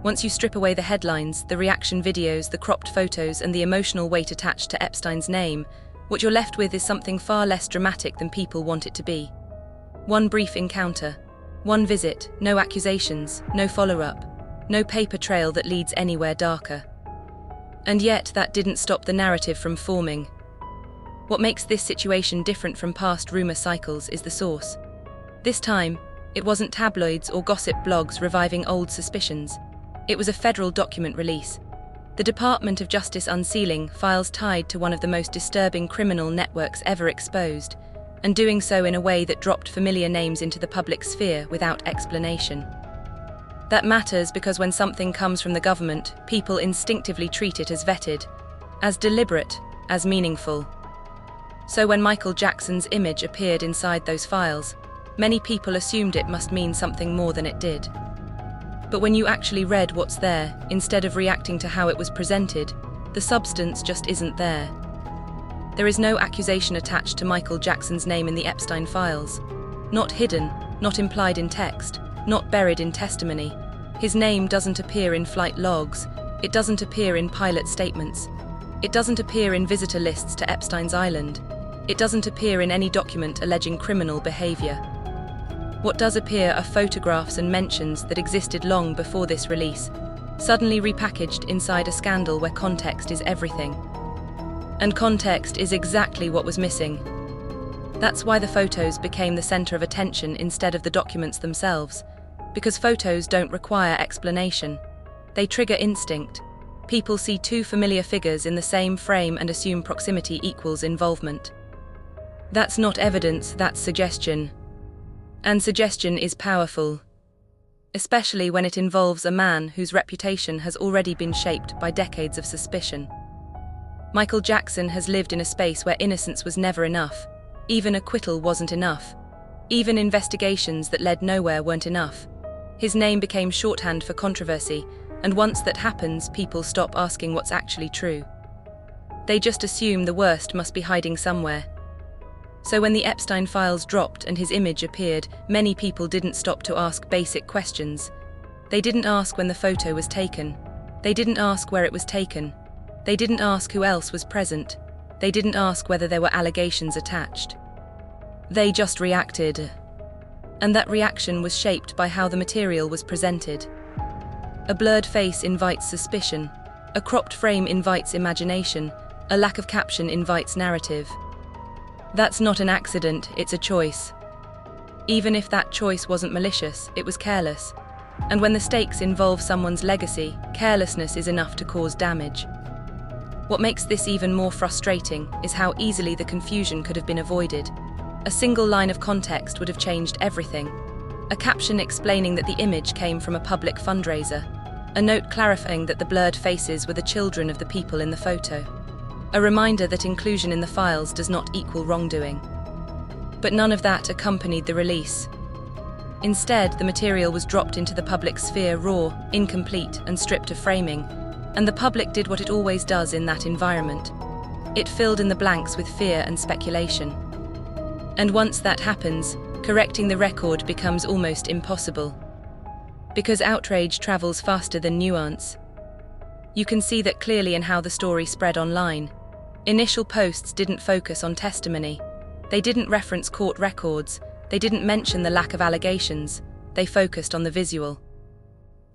Once you strip away the headlines, the reaction videos, the cropped photos, and the emotional weight attached to Epstein's name, what you're left with is something far less dramatic than people want it to be. One brief encounter, one visit, no accusations, no follow-up, no paper trail that leads anywhere darker. And yet, that didn't stop the narrative from forming. What makes this situation different from past rumor cycles is the source. This time, it wasn't tabloids or gossip blogs reviving old suspicions. It was a federal document release. The Department of Justice unsealing files tied to one of the most disturbing criminal networks ever exposed, and doing so in a way that dropped familiar names into the public sphere without explanation. That matters because when something comes from the government, people instinctively treat it as vetted, as deliberate, as meaningful. So when Michael Jackson's image appeared inside those files, many people assumed it must mean something more than it did. But when you actually read what's there, instead of reacting to how it was presented, the substance just isn't there. There is no accusation attached to Michael Jackson's name in the Epstein files. Not hidden, not implied in text, not buried in testimony. His name doesn't appear in flight logs. It doesn't appear in pilot statements. It doesn't appear in visitor lists to Epstein's Island. It doesn't appear in any document alleging criminal behavior. What does appear are photographs and mentions that existed long before this release, suddenly repackaged inside a scandal where context is everything. And context is exactly what was missing. That's why the photos became the center of attention instead of the documents themselves, because photos don't require explanation. They trigger instinct. People see two familiar figures in the same frame and assume proximity equals involvement. That's not evidence, that's suggestion. And suggestion is powerful, especially when it involves a man whose reputation has already been shaped by decades of suspicion. Michael Jackson has lived in a space where innocence was never enough. Even acquittal wasn't enough. Even investigations that led nowhere weren't enough. His name became shorthand for controversy, and once that happens, people stop asking what's actually true. They just assume the worst must be hiding somewhere. So when the Epstein files dropped and his image appeared, many people didn't stop to ask basic questions. They didn't ask when the photo was taken. They didn't ask where it was taken. They didn't ask who else was present. They didn't ask whether there were allegations attached. They just reacted. And that reaction was shaped by how the material was presented. A blurred face invites suspicion. A cropped frame invites imagination. A lack of caption invites narrative. That's not an accident, it's a choice. Even if that choice wasn't malicious, it was careless. And when the stakes involve someone's legacy, carelessness is enough to cause damage. What makes this even more frustrating is how easily the confusion could have been avoided. A single line of context would have changed everything. A caption explaining that the image came from a public fundraiser. A note clarifying that the blurred faces were the children of the people in the photo. A reminder that inclusion in the files does not equal wrongdoing. But none of that accompanied the release. Instead, the material was dropped into the public sphere raw, incomplete, and stripped of framing, and the public did what it always does in that environment. It filled in the blanks with fear and speculation. And once that happens, correcting the record becomes almost impossible. Because outrage travels faster than nuance. You can see that clearly in how the story spread online. Initial posts didn't focus on testimony. They didn't reference court records. They didn't mention the lack of allegations. They focused on the visual.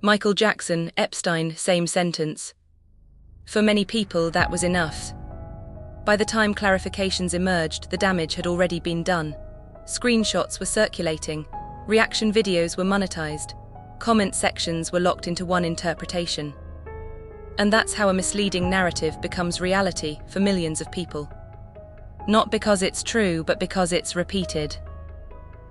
Michael Jackson, Epstein, same sentence. For many people, that was enough. By the time clarifications emerged, the damage had already been done. Screenshots were circulating. Reaction videos were monetized. Comment sections were locked into one interpretation. And that's how a misleading narrative becomes reality for millions of people. Not because it's true, but because it's repeated.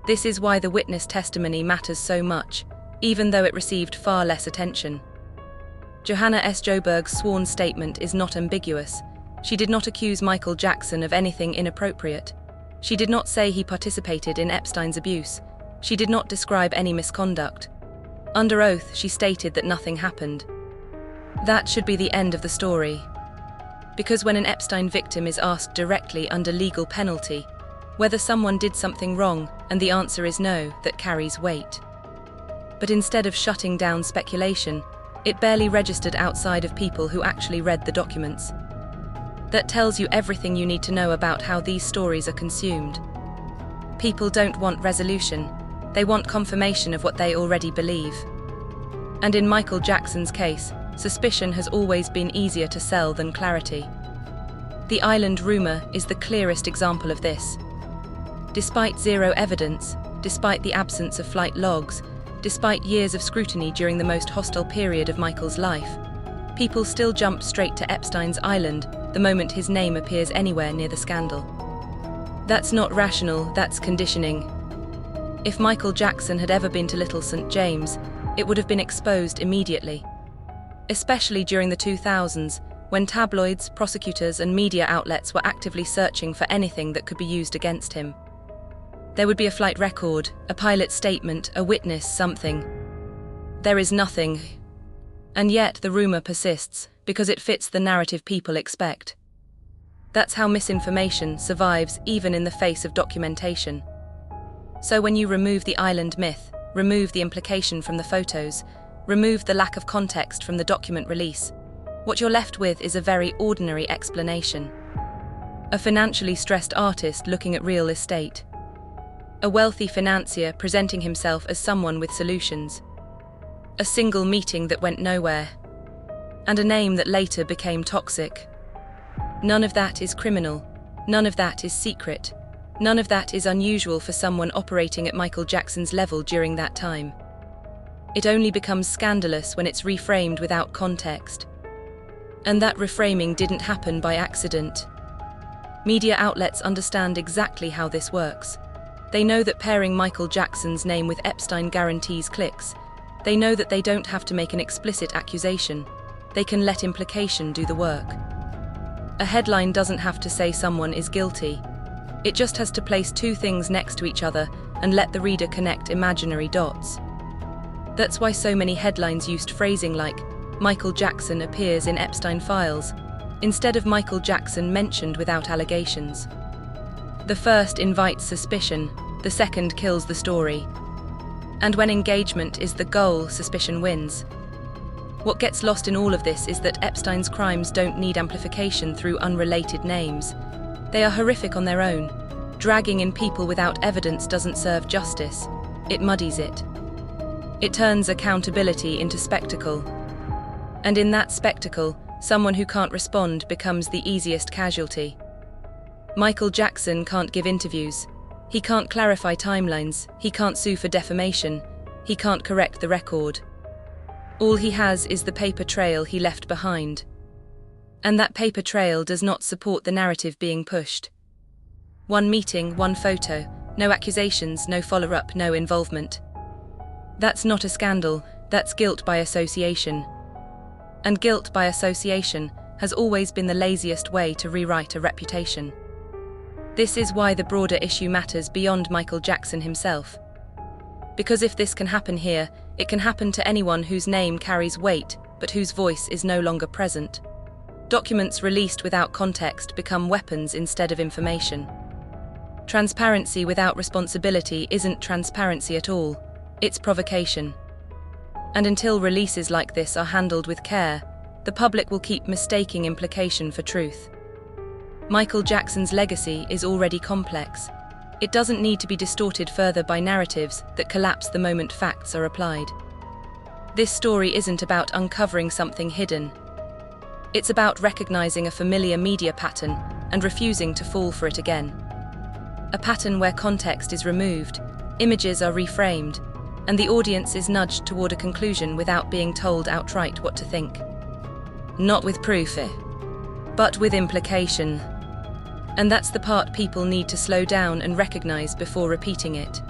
This is why the witness testimony matters so much, even though it received far less attention. Johanna S. Joberg's sworn statement is not ambiguous. She did not accuse Michael Jackson of anything inappropriate. She did not say he participated in Epstein's abuse. She did not describe any misconduct. Under oath, she stated that nothing happened. That should be the end of the story. Because when an Epstein victim is asked directly under legal penalty whether someone did something wrong, and the answer is no, that carries weight. But instead of shutting down speculation, It barely registered outside of people who actually read the documents. That tells you everything you need to know about how these stories are consumed. People don't want resolution, they want confirmation of what they already believe. And in Michael Jackson's case, suspicion has always been easier to sell than clarity. The island rumor is the clearest example of this. Despite zero evidence, despite the absence of flight logs, despite years of scrutiny during the most hostile period of Michael's life, people still jump straight to Epstein's island the moment his name appears anywhere near the scandal. That's not rational, that's conditioning. If Michael Jackson had ever been to Little St. James, it would have been exposed immediately. Especially during the 2000s, when tabloids, prosecutors, and media outlets were actively searching for anything that could be used against him. There would be a flight record, a pilot statement, a witness, something. There is nothing. And yet the rumor persists, because it fits the narrative people expect. That's how misinformation survives even in the face of documentation. So when you remove the island myth, remove the implication from the photos, remove the lack of context from the document release, what you're left with is a very ordinary explanation. A financially stressed artist looking at real estate. A wealthy financier presenting himself as someone with solutions. A single meeting that went nowhere. And a name that later became toxic. None of that is criminal. None of that is secret. None of that is unusual for someone operating at Michael Jackson's level during that time. It only becomes scandalous when it's reframed without context. And that reframing didn't happen by accident. Media outlets understand exactly how this works. They know that pairing Michael Jackson's name with Epstein guarantees clicks. They know that they don't have to make an explicit accusation. They can let implication do the work. A headline doesn't have to say someone is guilty. It just has to place two things next to each other and let the reader connect imaginary dots. That's why so many headlines used phrasing like, Michael Jackson appears in Epstein files, instead of Michael Jackson mentioned without allegations. The first invites suspicion, the second kills the story. And when engagement is the goal, suspicion wins. What gets lost in all of this is that Epstein's crimes don't need amplification through unrelated names. They are horrific on their own. Dragging in people without evidence doesn't serve justice. It muddies it. It turns accountability into spectacle. And in that spectacle, someone who can't respond becomes the easiest casualty. Michael Jackson can't give interviews. He can't clarify timelines. He can't sue for defamation. He can't correct the record. All he has is the paper trail he left behind. And that paper trail does not support the narrative being pushed. One meeting, one photo, no accusations, no follow-up, no involvement. That's not a scandal, that's guilt by association. And guilt by association has always been the laziest way to rewrite a reputation. This is why the broader issue matters beyond Michael Jackson himself. Because if this can happen here, it can happen to anyone whose name carries weight, but whose voice is no longer present. Documents released without context become weapons instead of information. Transparency without responsibility isn't transparency at all, it's provocation. And until releases like this are handled with care, the public will keep mistaking implication for truth. Michael Jackson's legacy is already complex. It doesn't need to be distorted further by narratives that collapse the moment facts are applied. This story isn't about uncovering something hidden. It's about recognizing a familiar media pattern and refusing to fall for it again. A pattern where context is removed, images are reframed, and the audience is nudged toward a conclusion without being told outright what to think. Not with proof, but with implication. And that's the part people need to slow down and recognize before repeating it.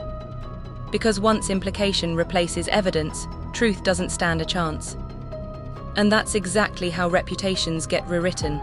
Because once implication replaces evidence, truth doesn't stand a chance. And that's exactly how reputations get rewritten.